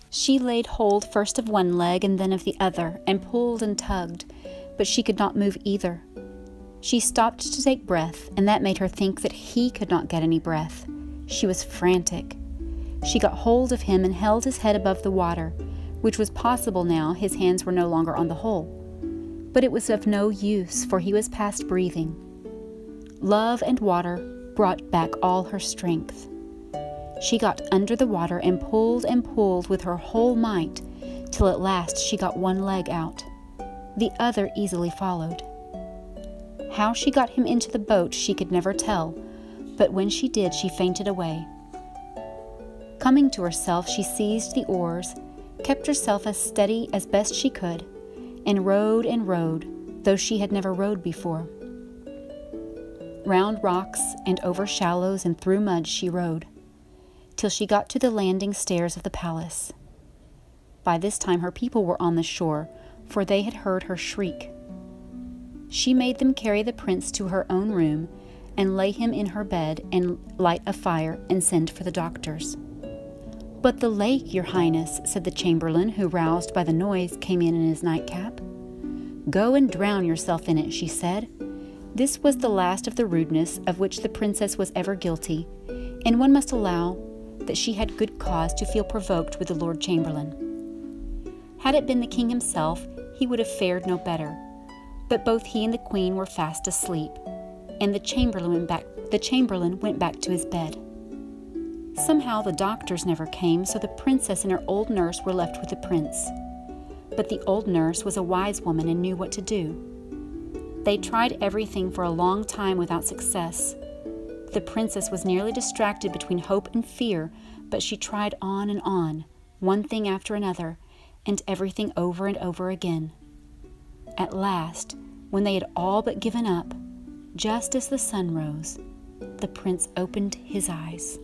She laid hold first of one leg and then of the other, and pulled and tugged, but she could not move either. She stopped to take breath, and that made her think that he could not get any breath. She was frantic. She got hold of him and held his head above the water, which was possible now his hands were no longer on the hole. But it was of no use, for he was past breathing. Love and water brought back all her strength. She got under the water and pulled with her whole might, till at last she got one leg out. The other easily followed. How she got him into the boat she could never tell, but when she did, she fainted away. Coming to herself, she seized the oars, kept herself as steady as best she could, and rowed, though she had never rowed before. Round rocks and over shallows and through mud she rowed, till she got to the landing stairs of the palace. By this time her people were on the shore, for they had heard her shriek. She made them carry the prince to her own room, and lay him in her bed, and light a fire, and send for the doctors. "But the lake, your highness," said the chamberlain, who, roused by the noise, came in his nightcap. "Go and drown yourself in it," she said. This was the last of the rudeness of which the princess was ever guilty, and one must allow that she had good cause to feel provoked with the Lord Chamberlain. Had it been the king himself, he would have fared no better. But both he and the queen were fast asleep, and the chamberlain went back to his bed. Somehow the doctors never came, so the princess and her old nurse were left with the prince. But the old nurse was a wise woman and knew what to do. They tried everything for a long time without success. The princess was nearly distracted between hope and fear, but she tried on and on, one thing after another, and everything over and over again. At last, when they had all but given up, just as the sun rose, the prince opened his eyes.